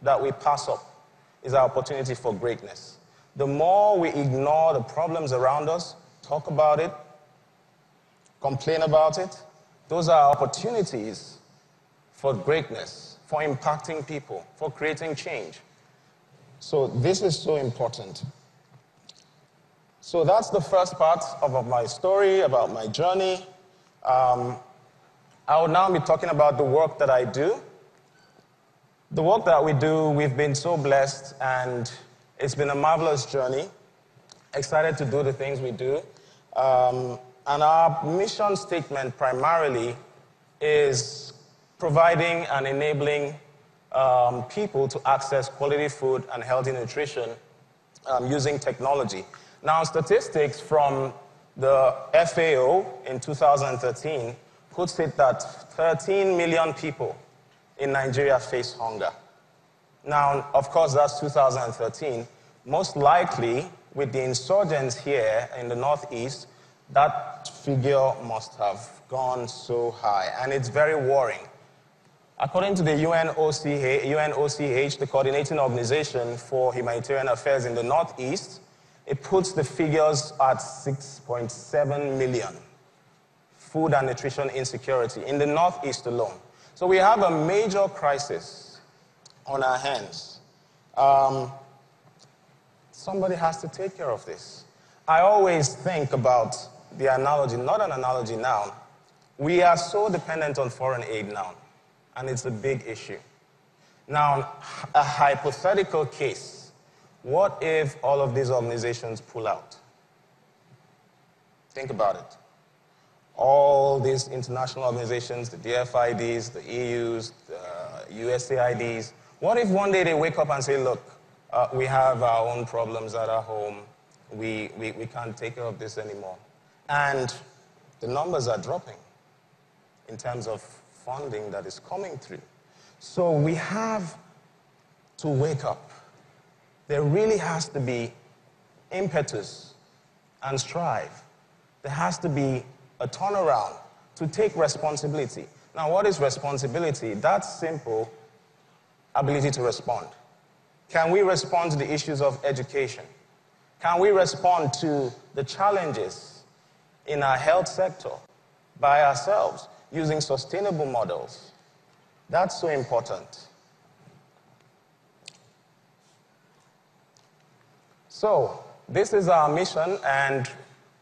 that we pass up is our opportunity for greatness. The more we ignore the problems around us, talk about it, complain about it, those are opportunities for greatness, for impacting people, for creating change. So this is so important. So that's the first part of my story, about my journey. I will now be talking about the work that I do. The work that we do, we've been so blessed, and it's been a marvelous journey. Excited to do the things we do. And our mission statement primarily is providing and enabling people to access quality food and healthy nutrition using technology. Now, statistics from the FAO in 2013 puts it that 13 million people in Nigeria face hunger. Now, of course, that's 2013. Most likely, with the insurgents here in the Northeast, that figure must have gone so high, and it's very worrying. According to the UNOCH, the Coordinating Organization for Humanitarian Affairs in the Northeast, it puts the figures at 6.7 million food and nutrition insecurity in the Northeast alone. So we have a major crisis on our hands. Somebody has to take care of this. I always think about the analogy, not an analogy now. We are so dependent on foreign aid now, and it's a big issue. Now, a hypothetical case, what if all of these organizations pull out? Think about it. All these international organizations, the DFIDs, the EUs, the USAIDs, what if one day they wake up and say, look, we have our own problems at our home, we can't take care of this anymore. And the numbers are dropping in terms of funding that is coming through. So we have to wake up. There really has to be impetus and strive. There has to be a turnaround to take responsibility. Now, what is responsibility? That's simple. Ability to respond. Can we respond to the issues of education? Can we respond to the challenges in our health sector by ourselves using sustainable models? That's so important. So, this is our mission, and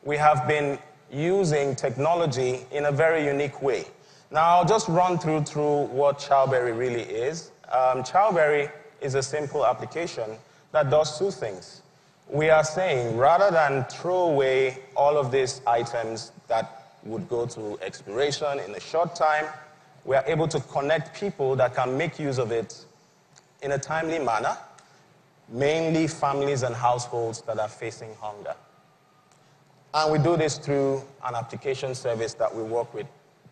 we have been using technology in a very unique way. Now, I'll just run through what Chowberry really is. Chowberry is a simple application that does two things. We are saying, rather than throw away all of these items that would go to expiration in a short time, we are able to connect people that can make use of it in a timely manner, mainly families and households that are facing hunger. And we do this through an application service that we work with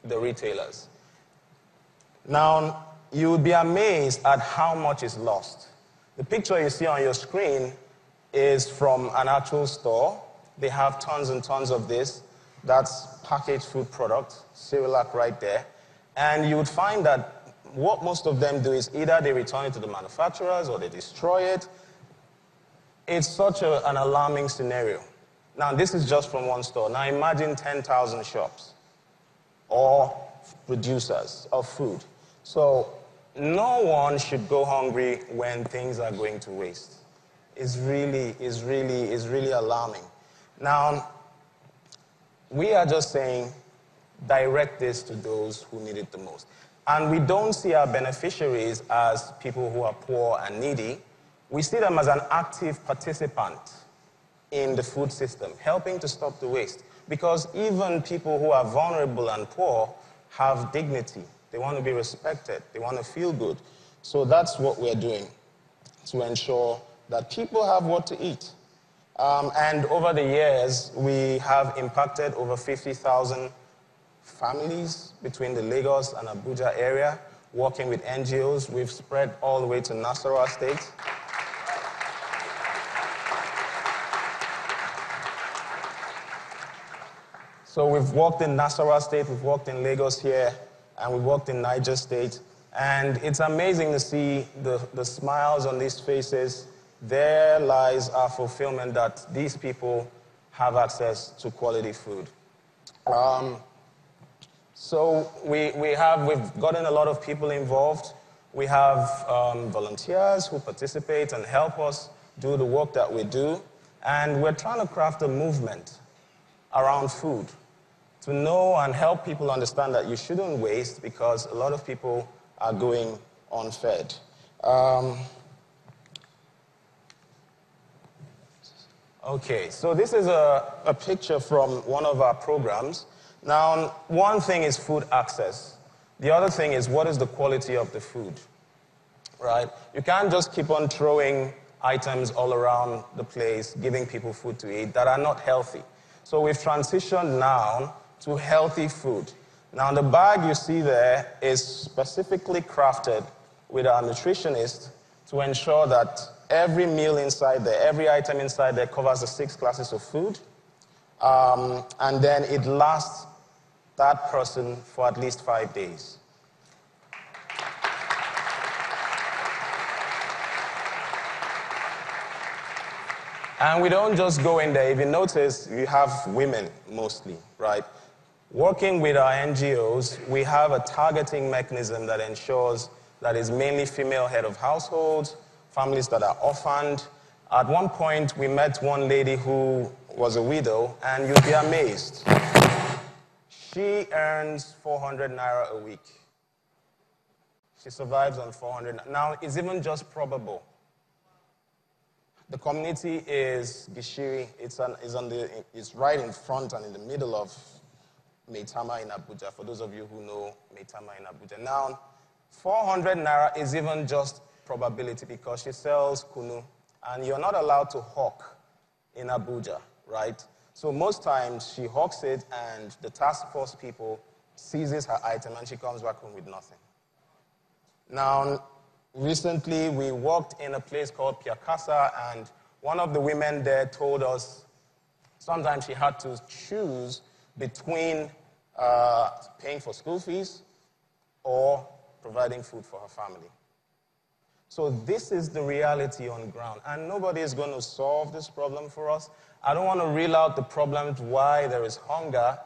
the retailers. Now, you would be amazed at how much is lost. The picture you see on your screen is from an actual store. They have tons and tons of this. That's packaged food product, Cerelac right there. And you would find that what most of them do is either they return it to the manufacturers or they destroy it. It's such an alarming scenario. Now, this is just from one store. Now, imagine 10,000 shops or producers of food. So, no one should go hungry when things are going to waste. It's really alarming. Now, we are just saying, direct this to those who need it the most. And we don't see our beneficiaries as people who are poor and needy. We see them as an active participant in the food system, helping to stop the waste. Because even people who are vulnerable and poor have dignity. They want to be respected. They want to feel good. So that's what we're doing to ensure that people have what to eat. And over the years, we have impacted over 50,000 families between the Lagos and Abuja area, working with NGOs. We've spread all the way to Nasarawa State. So we've worked in Nasarawa State, we've worked in Lagos here, and we've worked in Niger State. And it's amazing to see the smiles on these faces. There lies our fulfillment that these people have access to quality food. So we've gotten a lot of people involved. We have volunteers who participate and help us do the work that we do. And we're trying to craft a movement around food to know and help people understand that you shouldn't waste because a lot of people are going unfed. Okay, so this is a picture from one of our programs. Now, one thing is food access. The other thing is what is the quality of the food, right? You can't just keep on throwing items all around the place, giving people food to eat that are not healthy. So we've transitioned now to healthy food. Now, the bag you see there is specifically crafted with our nutritionist to ensure that every meal inside there, every item inside there covers the 6 classes of food. And then it lasts that person for at least 5 days. And we don't just go in there. If you notice, we have women mostly, right? Working with our NGOs, we have a targeting mechanism that ensures that it's mainly female head of households, families that are orphaned. At one point, we met one lady who was a widow, and you'd be amazed. She earns 400 naira a week. She survives on 400. Now, it's even just probable. The community is Gishiri. It's right in front and in the middle of Maitama in Abuja, for those of you who know Maitama in Abuja. Now, 400 naira is even just probability because she sells kunu, and you're not allowed to hawk in Abuja, right? So most times she hawks it, and the task force people seizes her item, and she comes back home with nothing. Now, recently we walked in a place called Piakasa, and one of the women there told us sometimes she had to choose between paying for school fees or providing food for her family. So this is the reality on ground, and nobody is going to solve this problem for us. I don't want to reel out the problems why there is hunger.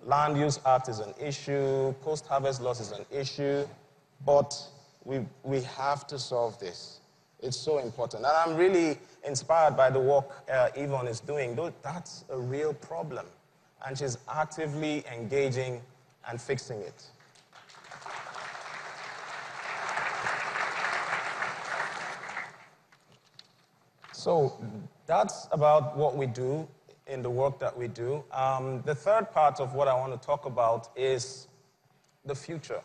Land Use Act is an issue, post-harvest loss is an issue, but we have to solve this. It's so important. And I'm really inspired by the work Yvonne is doing. That's a real problem, and she's actively engaging and fixing it. So that's about what we do in the work that we do. The third part of what I want to talk about is the future.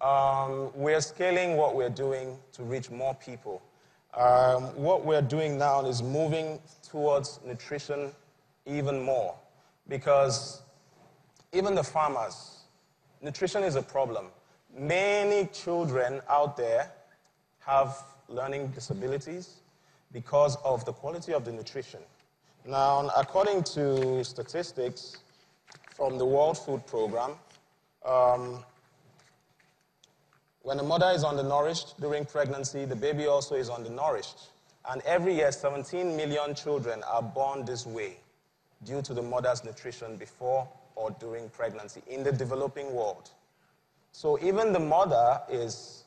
We're scaling what we're doing to reach more people. What we're doing now is moving towards nutrition even more, because even the farmers, nutrition is a problem. Many children out there have learning disabilities because of the quality of the nutrition. Now, according to statistics from the World Food Program, when a mother is undernourished during pregnancy, the baby also is undernourished. And every year, 17 million children are born this way due to the mother's nutrition before or during pregnancy in the developing world. So even the mother is